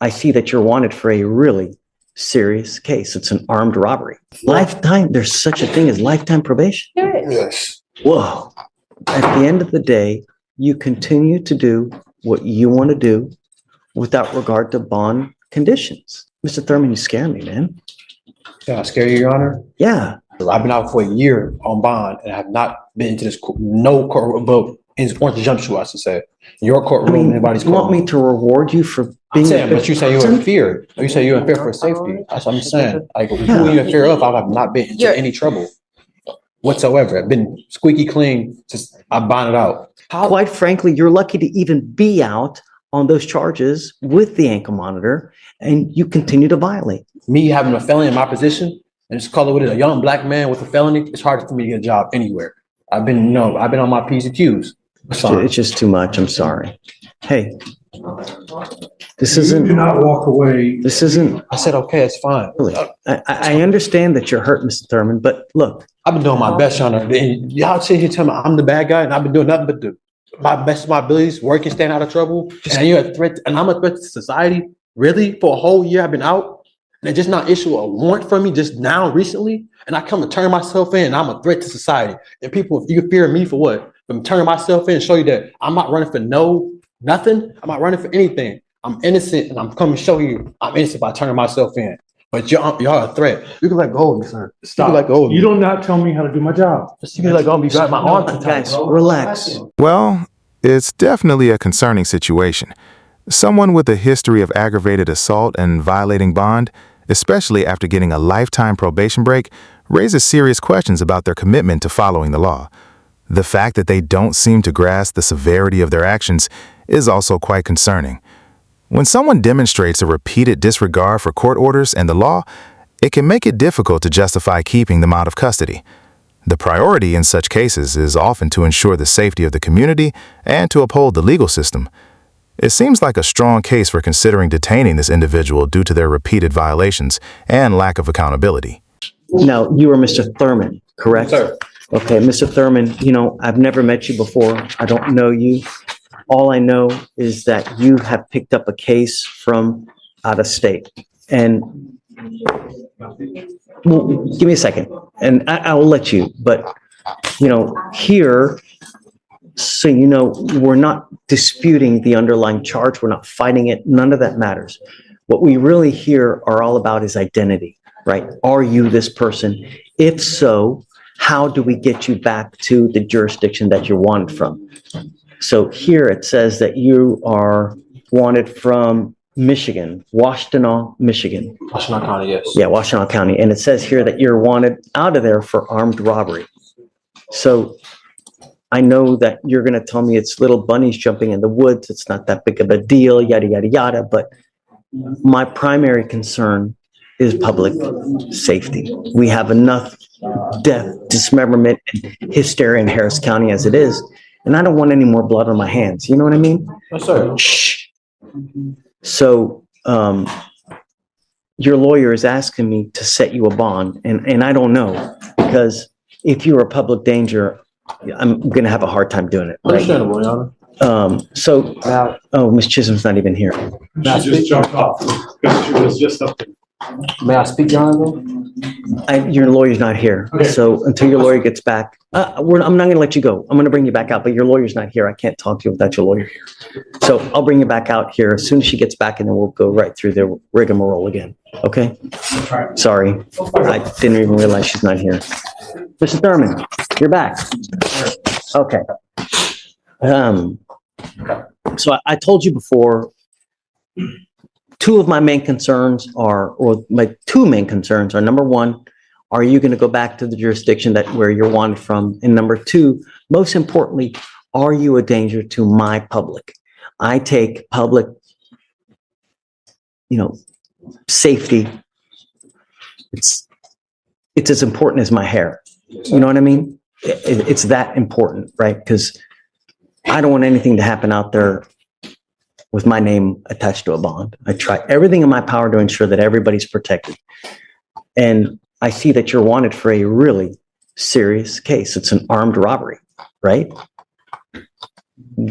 I see that you're wanted for a really serious case. It's an armed robbery. Lifetime, there's such a thing as lifetime probation. Yes. Whoa. At the end of the day, you continue to do what you want to do without regard to bond conditions. Mr. Thurman, you scare me, man. Can I scare you, Your Honor? Yeah. I've been out for a year on bond and I have not been to this no courtroom vote in Orange Jumpsuit, I should say. Your courtroom, anybody's you courtroom. want me to reward you for being but you say you're in fear. You say you're in fear for safety. That's what I'm saying. Like, who are you in fear of? I have not been into any trouble whatsoever. I've been squeaky clean. Just I bonded out. Quite frankly, you're lucky to even be out on those charges with the ankle monitor, and you continue to violate. Me having a felony in my position, and just call it what it is, a young black man with a felony, it's hard for me to get a job anywhere. I've been on my P's and Q's. It's just too much. I'm sorry. Hey, this isn't. Do not walk away. This isn't. I said, okay, it's fine. Really, I understand that you're hurt, Mr. Thurman, but look. I've been doing my best, Your Honor. And y'all sit here telling me I'm the bad guy, and I've been doing nothing but my best of my abilities, working, staying out of trouble. And you're a threat, and I'm a threat to society. Really? For a whole year I've been out, and they just not issue a warrant for me just now recently, and I come to turn myself in, and I'm a threat to society. And people, you fear me for what? From turning myself in and show you that I'm not running for nothing. I'm not running for anything. I'm innocent, and I'm coming to show you I'm innocent by turning myself in. But y'all are a threat. You can let go of me, sir. Stop. You can let go of me. You don't not tell me how to do my job. Just you can let go of me. Grab my arm. Guys, relax. Well, it's definitely a concerning situation. Someone with a history of aggravated assault and violating bond, especially after getting a lifetime probation break, raises serious questions about their commitment to following the law. The fact that they don't seem to grasp the severity of their actions is also quite concerning. When someone demonstrates a repeated disregard for court orders and the law, it can make it difficult to justify keeping them out of custody. The priority in such cases is often to ensure the safety of the community and to uphold the legal system. It seems like a strong case for considering detaining this individual due to their repeated violations and lack of accountability. Now, you are Mr. Thurman, correct? Sir. Okay, Mr. Thurman, I've never met you before. I don't know you. All I know is that you have picked up a case from out of state. And well, give me a second, and I will let you. But, here, so we're not disputing the underlying charge. We're not fighting it. None of that matters. What we really here are all about is identity, right? Are you this person? If so, how do we get you back to the jurisdiction that you're wanted from? So here it says that you are wanted from Michigan, Washtenaw, Michigan. Washtenaw County, yes. Yeah, Washtenaw County. And it says here that you're wanted out of there for armed robbery. So I know that you're going to tell me it's little bunnies jumping in the woods. It's not that big of a deal, yada, yada, yada. But my primary concern is public safety. We have enough death, dismemberment, and hysteria in Harris County as it is. And I don't want any more blood on my hands. You know what I mean? Yes, sir. Shh. So your lawyer is asking me to set you a bond, and I don't know, because if you're a public danger, I'm going to have a hard time doing it. Right? Understandable, Your Honor. Oh, Miss Chisholm's not even here. She just jumped off. She was just up there. May I speak, Your Honor? Your lawyer's not here. Okay. So until your lawyer gets back, I'm not going to let you go. I'm going to bring you back out, but your lawyer's not here. I can't talk to you without your lawyer here. So I'll bring you back out here as soon as she gets back, and then we'll go right through the rigmarole again. Okay? Sorry. I didn't even realize she's not here. Mr. Thurman, you're back. Okay. So I told you before, two of my main concerns are, or my two main concerns are, number one, are you going to go back to the jurisdiction where you're wanted from? And number two, most importantly, are you a danger to my public? I take public, safety. It's as important as my hair. You know what I mean? It's that important, right? Because I don't want anything to happen out there with my name attached to a bond. I try everything in my power to ensure that everybody's protected. And I see that you're wanted for a really serious case. It's an armed robbery, right?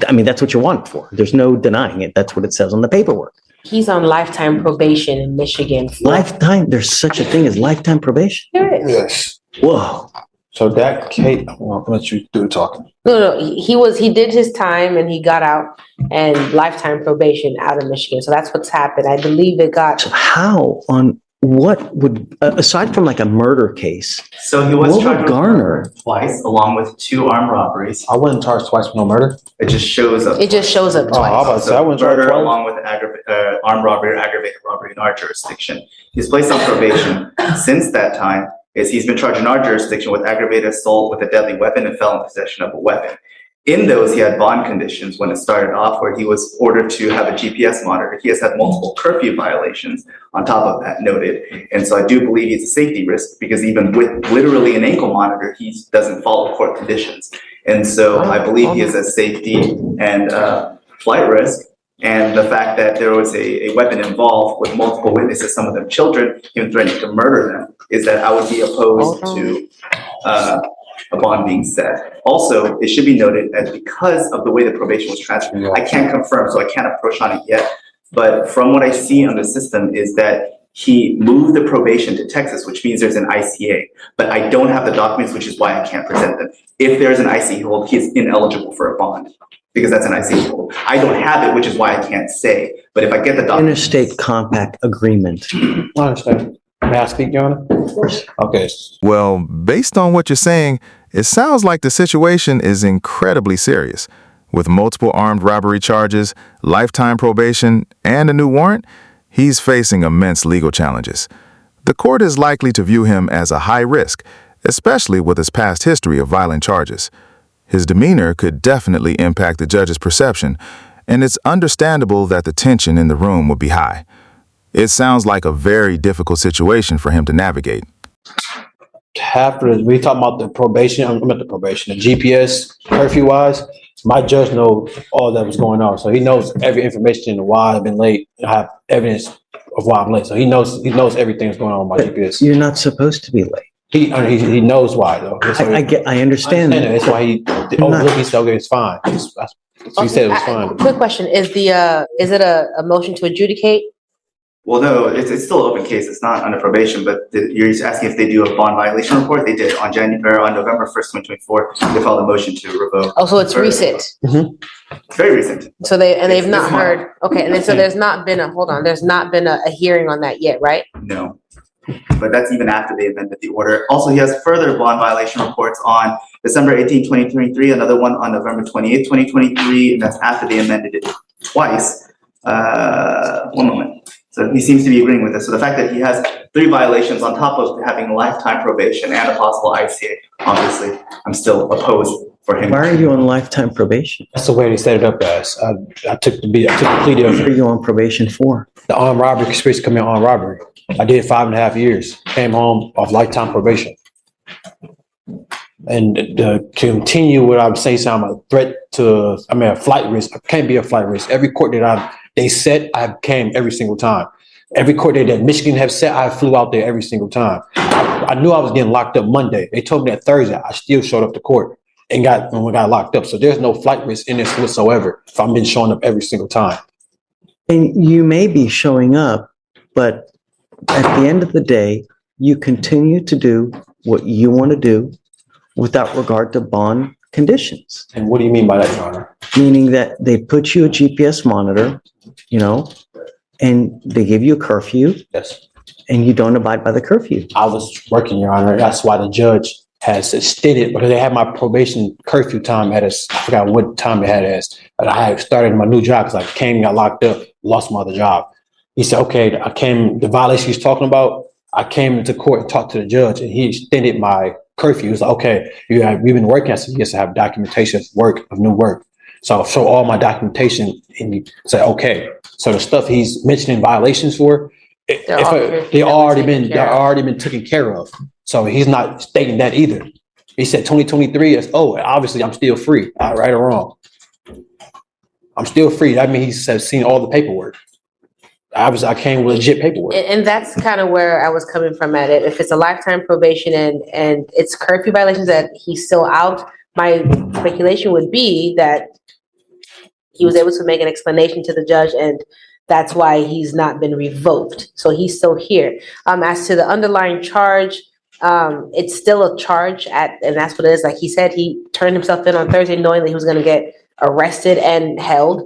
I mean, that's what you're wanted for. There's no denying it. That's what it says on the paperwork. He's on lifetime probation in Michigan. Lifetime, there's such a thing as lifetime probation? There is. Yes. Whoa. So that Kate, well, I'll let you do the talking. No, he did his time and he got out and lifetime probation out of Michigan. So that's what's happened. I believe it got. So how what would, aside from like a murder case, So he was what would charged with garner? murder twice, along with 2 armed robberies. I wasn't charged twice for no murder. It just shows up. It just shows up Oh, how twice. about that? I wasn't charged Murder twice. along with armed robbery or aggravated robbery in our jurisdiction. He's placed on probation. Since that time, he's been charged in our jurisdiction with aggravated assault with a deadly weapon and felon possession of a weapon. In those, he had bond conditions when it started off, where he was ordered to have a GPS monitor. He has had multiple curfew violations on top of that noted. And so I do believe he's a safety risk, because even with literally an ankle monitor, he doesn't follow court conditions. And so I believe he is a safety and flight risk. And the fact that there was a weapon involved with multiple witnesses, some of them children, even threatening to murder them, is that I would be opposed to a bond being set. Also, it should be noted that because of the way the probation was transferred, I can't confirm, so I can't approach on it yet. But from what I see on the system is that he moved the probation to Texas, which means there's an ICA. But I don't have the documents, which is why I can't present them. If there's an ICA hold, he is ineligible for a bond, because that's an ICA hold. I don't have it, which is why I can't say. But if I get the documents. Interstate compact agreement. I understand. May I speak, Your Honor? Of course. Okay. Well, based on what you're saying, it sounds like the situation is incredibly serious. With multiple armed robbery charges, lifetime probation, and a new warrant, he's facing immense legal challenges. The court is likely to view him as a high risk, especially with his past history of violent charges. His demeanor could definitely impact the judge's perception, and it's understandable that the tension in the room would be high. It sounds like a very difficult situation for him to navigate. We talking about the probation. I'm at the probation, the GPS curfew wise. My judge knows all that was going on, so he knows every information and why I've been late. I have evidence of why I'm late, so he knows everything that's going on with my GPS. You're not supposed to be late. He knows why though. I understand. That's why he overlooked. He said, "Okay, it's fine." So he said it was fine. Quick question: is it a motion to adjudicate? Well, no, it's still an open case. It's not under probation, but you're just asking if they do a bond violation report. They did on November 1st, 2024. They filed a motion to revoke. Oh, so it's recent. It's very recent. So they've not this month. heard. Okay, and then so there's not been a hearing on that yet, right? No. But that's even after they amended the order. Also, he has further bond violation reports on December 18, 2023, another one on November 28, 2023, and that's after they amended it twice. One moment. So he seems to be agreeing with this. So the fact that he has 3 violations on top of having lifetime probation and a possible ICA, obviously, I'm still opposed for him. Why are you on lifetime probation? That's the way they set it up as. I took the plea What deal. are you on probation for? The armed robbery conspiracy coming armed robbery. I did 5.5 years. Came home off lifetime probation. And to continue what I'm saying, so I'm a threat to. A flight risk. I can't be a flight risk. Every court that they set, I came every single time. Every court that Michigan have set, I flew out there every single time. I knew I was getting locked up Monday. They told me that Thursday. I still showed up to court and got locked up. So there's no flight risk in this whatsoever. If I've been showing up every single time. And you may be showing up, but at the end of the day, you continue to do what you want to do without regard to bond conditions. And what do you mean by that, Your Honor? Meaning that they put you a GPS monitor, and they give you a curfew, Yes. and you don't abide by the curfew. I was working, Your Honor. That's why the judge has stated, because they had my probation curfew time at us. I forgot what time they had as. But I had started my new job because I came, got locked up, lost my other job. He said, okay, the violation he's talking about, I came into court and talked to the judge, and he extended my curfew. He was like, okay, we've been working. I said, yes, I have documentation of new work. So I'll show all my documentation, and he said, okay. So the stuff he's mentioning violations for, they already been taken care of. So he's not stating that either. He said 2023 is, obviously I'm still free, right or wrong. I'm still free. That means he's seen all the paperwork. I came with legit paperwork. And that's kind of where I was coming from at it. If it's a lifetime probation and it's curfew violations that he's still out, my speculation would be that he was able to make an explanation to the judge and That's why he's not been revoked. So he's still here. As to the underlying charge, it's still a charge and that's what it is. Like he said, he turned himself in on Thursday knowing that he was going to get arrested and held.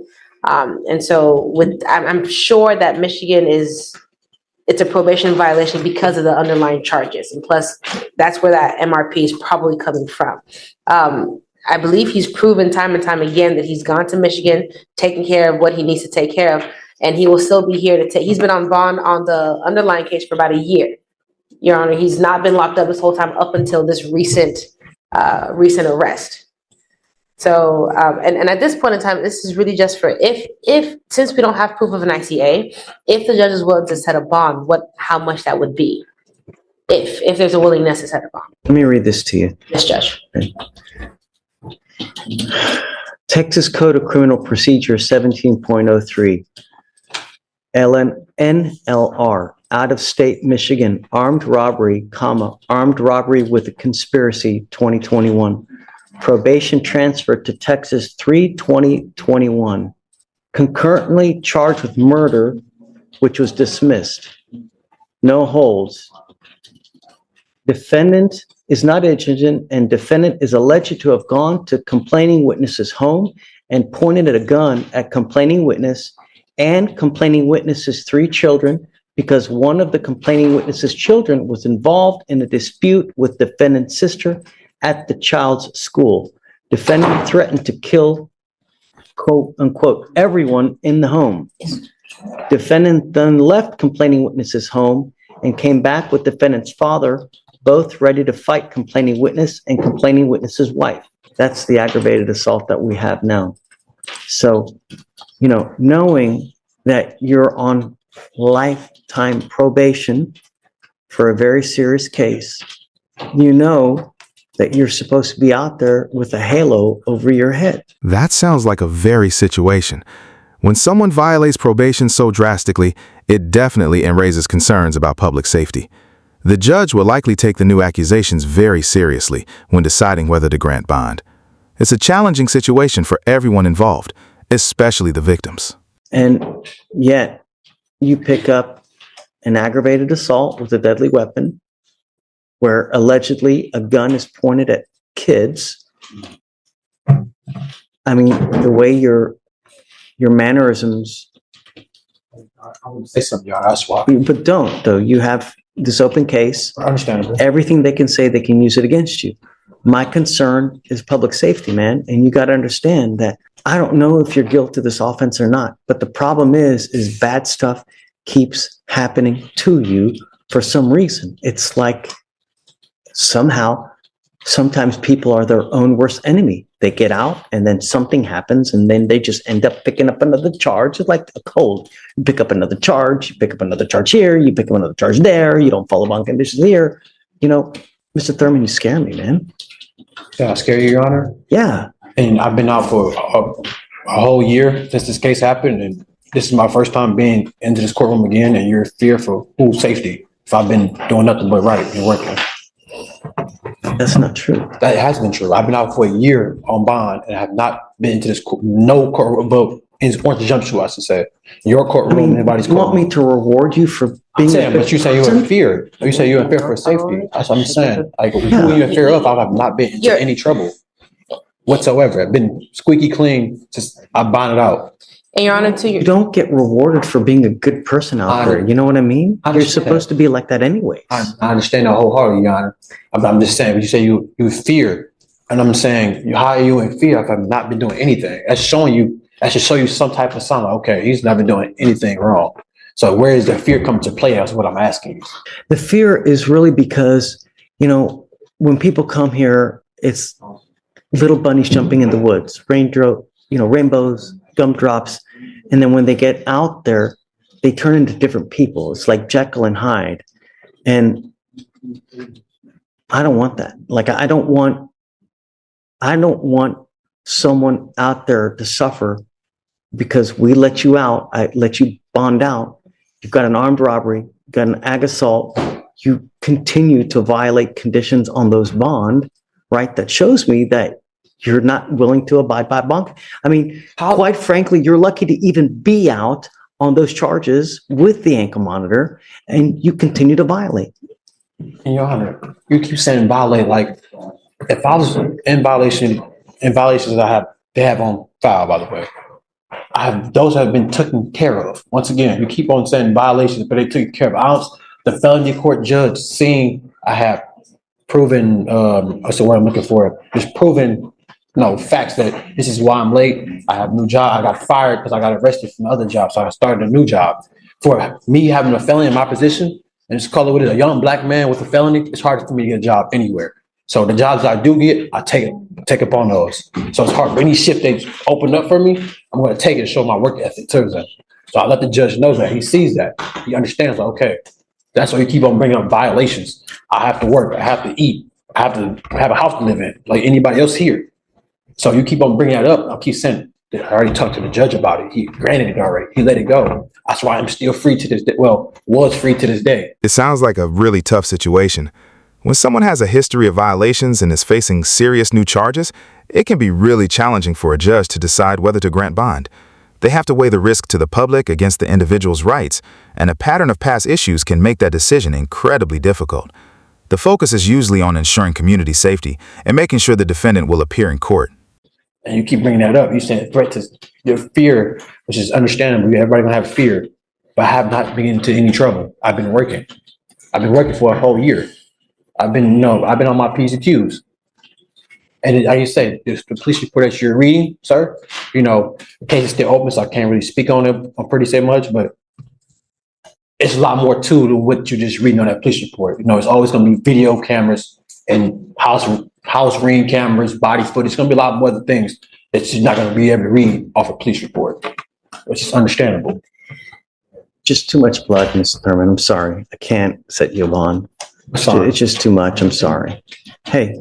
And so I'm sure that Michigan it's a probation violation because of the underlying charges. And plus, that's where that MRP is probably coming from. I believe he's proven time and time again that he's gone to Michigan, taking care of what he needs to take care of, and he will still be here he's been on bond on the underlying case for about a year, Your Honor. He's not been locked up this whole time up until this recent arrest. So, and at this point in time, this is really just for if since we don't have proof of an ICA, if the judge is willing to set a bond, how much that would be, if there's a willingness to set a bond. Let me read this to you. Yes, Judge. Okay. Texas Code of Criminal Procedure 17.03. NLR, out of state Michigan, armed robbery, armed robbery with a conspiracy, 2021. Probation transferred to Texas 3/2021. Concurrently charged with murder, which was dismissed. No holds. Defendant is not indigent, and defendant is alleged to have gone to complaining witness's home and pointed a gun at complaining witness and complaining witness's 3 children because one of the complaining witness's children was involved in a dispute with defendant's sister at the child's school. Defendant threatened to kill, quote unquote, everyone in the home. Defendant then left complaining witness's home and came back with defendant's father, both ready to fight complaining witness and complaining witness's wife. That's the aggravated assault that we have now. So, knowing that you're on lifetime probation for a very serious case, that you're supposed to be out there with a halo over your head. That sounds like a very situation. When someone violates probation so drastically, it definitely raises concerns about public safety. The judge will likely take the new accusations very seriously when deciding whether to grant bond. It's a challenging situation for everyone involved, especially the victims. And yet, you pick up an aggravated assault with a deadly weapon, where allegedly a gun is pointed at kids. I mean, the way your mannerisms. I would say something, Your Honor. That's why. But don't, though. You have this open case. Understandable. Everything they can say, they can use it against you. My concern is public safety, man. And you got to understand that I don't know if you're guilty of this offense or not. But the problem is bad stuff keeps happening to you for some reason. It's like sometimes people are their own worst enemy. They get out and then something happens and then they just end up picking up another charge. It's like a cold. You pick up another charge, you pick up another charge here, you pick up another charge there, you don't follow bond conditions here. Mr. Thurman, you scare me, man. Yeah, I scare you, Your Honor. Yeah. And I've been out for a whole year since this case happened, and this is my first time being into this courtroom again, and you're fearful for whose safety if I've been doing nothing but right and working. That's not true. That has been true. I've been out for a year on bond and have not been into this no courtroom vote in Orange Jumpsuit, I should say. Your courtroom, anybody's you courtroom. want me to reward you for being But you say you're in fear. You say you're in fear for safety. That's what I'm saying. Like, who are you in fear of? I have not been into any trouble whatsoever. I've been squeaky clean. Just I bonded out. And Your Honor, You don't get rewarded for being a good person out there. You know what I mean? I You're understand. supposed to be like that anyways. I understand that wholeheartedly, Your Honor. I'm just saying, when you say you fear, and I'm saying, how are you in fear if I've not been doing anything? That's showing you, that should show you some type of sign. Like, okay, he's not been doing anything wrong. So where is the fear come to play? That's what I'm asking you. The fear is really because, when people come here, it's little bunnies jumping in the woods, rainbows, gumdrops. And then when they get out there, they turn into different people. It's like Jekyll and Hyde. And I don't want that. Like, I don't want someone out there to suffer because we let you out. I let you bond out. You've got an armed robbery, you've got an ag assault. You continue to violate conditions on those bond, right? That shows me that you're not willing to abide by bond. I mean, quite frankly, you're lucky to even be out on those charges with the ankle monitor, and you continue to violate. And Your Honor, you keep saying violate, like, if I was in violations they have on file, by the way. Those have been taken care of. Once again, you keep on saying violations, but they took care of. The felony court judge seeing I have proven, what's the word I'm looking for? Just proven, facts that this is why I'm late. I have a new job. I got fired because I got arrested from the other job. So I started a new job. For me having a felony in my position, and just call it what it is, a young black man with a felony, it's hard for me to get a job anywhere. So the jobs I do get, I take up on those. So it's hard. Any shift they open up for me, I'm going to take it and show my work ethic to them. So I let the judge know that. He sees that. He understands, like, okay, that's why you keep on bringing up violations. I have to work. I have to eat. I have to have a house to live in, like anybody else here. So you keep on bringing that up. I'll keep saying, I already talked to the judge about it. He granted it already. He let it go. That's why I'm still free to this day. Well, was free to this day. It sounds like a really tough situation. When someone has a history of violations and is facing serious new charges, it can be really challenging for a judge to decide whether to grant bond. They have to weigh the risk to the public against the individual's rights, and a pattern of past issues can make that decision incredibly difficult. The focus is usually on ensuring community safety and making sure the defendant will appear in court. And you keep bringing that up. You said threat to your fear, which is understandable. Everybody gonna have fear, but I have not been into any trouble. I've been working. I've been working for a whole year. I've been on my P's and Q's. And like you say, the police report that you're reading, sir, the case is still open, so I can't really speak on it. I'm pretty say much, but it's a lot more to what you're just reading on that police report. It's always going to be video cameras and house ring cameras, body footage. It's going to be a lot more other things that you're not going to be able to read off a police report, which is understandable. Just too much blood, Mr. Thurman. I'm sorry. I can't set you on. It's just too much. I'm sorry. Hey,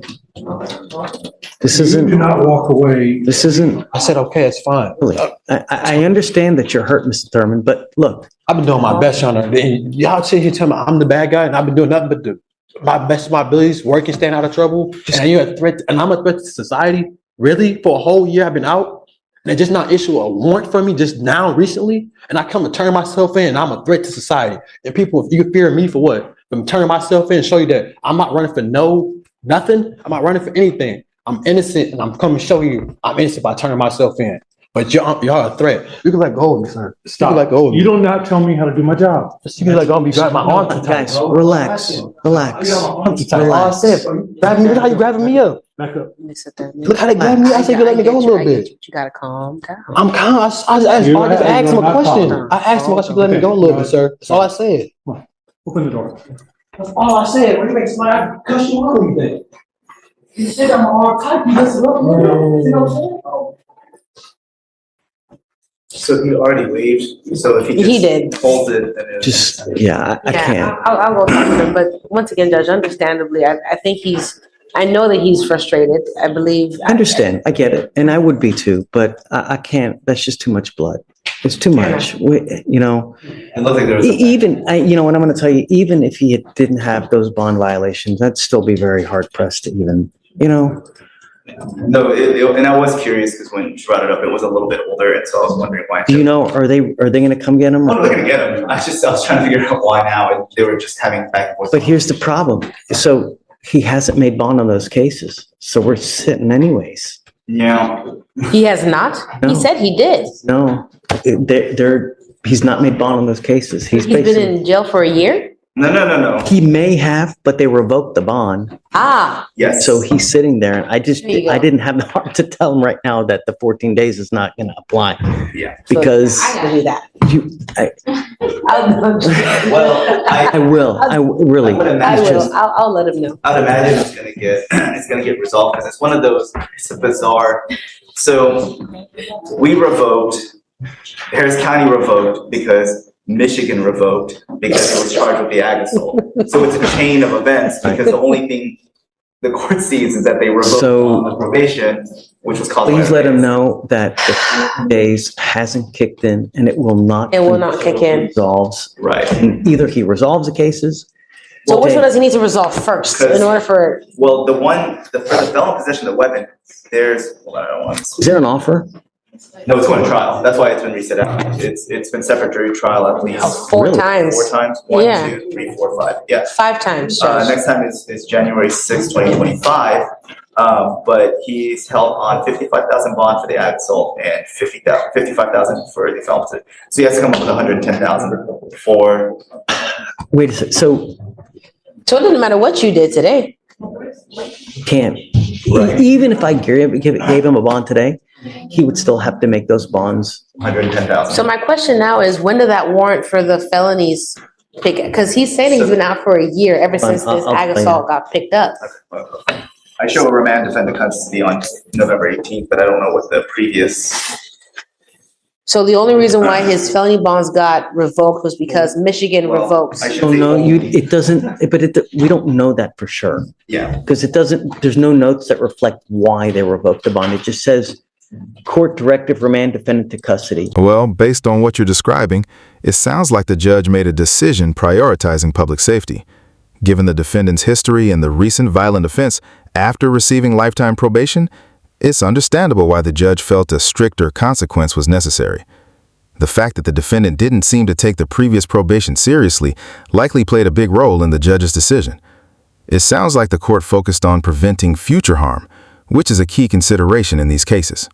this isn't. Do not walk away. This isn't. I said, okay, it's fine. Really. I understand that you're hurt, Mr. Thurman, but look. I've been doing my best, Your Honor. And y'all sit here telling me I'm the bad guy, and I've been doing nothing but my best of my abilities, working, staying out of trouble. And you're a threat, and I'm a threat to society. Really, for a whole year I've been out, and they just not issue a warrant for me just now recently, and I come to turn myself in, and I'm a threat to society. And people, if you fear me for what? From turning myself in and show you that I'm not running for nothing. I'm not running for anything. I'm innocent, and I'm coming to show you I'm innocent by turning myself in. But y'all a threat. You can let go of me, sir. Stop. You can let go of me. You do not tell me how to do my job. You can let go of me. Grab my arm too tight. Guys, relax. Relax. Arm too tight. All I said, grab me. Look how you grabbing me up. Back up. Look how they grab me. I said, you let me go a little bit. You gotta calm down. I'm calm. I just asked him a question. I asked him a question. Let me go a little bit, sir. That's all I said. Open the door. That's all I said. When you make somebody cuss you out, what do you think? You said I'm all tight. You listen up. You know what I'm saying? So he already waived, so if He did. holds it, then it's. Just, yeah, I can't. I'll go talk to him, but once again, Judge, understandably, I think I know that he's frustrated. I believe. I understand. I get it. And I would be too, but I can't. That's just too much blood. It's too much. It looked like there was. Even, what I'm going to tell you, even if he didn't have those bond violations, I'd still be very hard pressed to even, No, and I was curious because when she brought it up, it was a little bit older, and so I was wondering why. are they going to come get him? I'm not gonna get him. I was trying to figure out why now, and they were just having back and forth. But here's the problem. So he hasn't made bond on those cases. So we're sitting anyways. Yeah. He has not? No. He said he did. No, he's not made bond on those cases. He's been in jail for a year? No. He may have, but they revoked the bond. Ah, Yes. So he's sitting there, and I There you go. didn't have the heart to tell him right now that the 14 days is not going to apply. Yeah. Because I gotta do that. Well, I will. I really. I would I imagine. will. I'll let him know. I'd imagine it's gonna get resolved because it's one of those. It's a bizarre. So we revoked. Harris County revoked because Michigan revoked because it was charged with the ag assault. So it's a chain of events because the only thing the court sees is that they revoked on the probation, which was caused. Please let him know that the 14 days hasn't kicked in, and it will not. It will not kick in. Resolves. Right. And either he resolves the cases. So which one does he need to resolve first in order for? Well, for the felon possession of the weapon, there's. Hold on, I don't want to- Is there an offer? No, it's going to trial. That's why it's been reset out. It's been set for jury trial at least Four Really? times. 4 times. One, Yeah. 2, 3, 4, 5. Yes. 5 times, Judge. Next time is January 6, 2025. But he's held on 55,000 bond for the ag assault and 55,000 for the felon possession. So he has to come up with 110,000 for. Wait a second, so So it doesn't matter what you did today. can't, even if I gave him a bond today, he would still have to make those bonds. 110,000. So my question now is, when did that warrant for the felonies pick? Because he's saying he's been out for a year ever since this I'll ag explain assault got picked up. I show a remand defendant custody on November 18th, but I don't know what the previous. So the only reason why his felony bonds got revoked was because Michigan revokes. I should Oh, say no, only. it doesn't, but we don't know that for sure. Yeah. Because there's no notes that reflect why they revoked the bond. It just says court directive remand defendant to custody. Well, based on what you're describing, it sounds like the judge made a decision prioritizing public safety. Given the defendant's history and the recent violent offense after receiving lifetime probation, it's understandable why the judge felt a stricter consequence was necessary. The fact that the defendant didn't seem to take the previous probation seriously likely played a big role in the judge's decision. It sounds like the court focused on preventing future harm, which is a key consideration in these cases.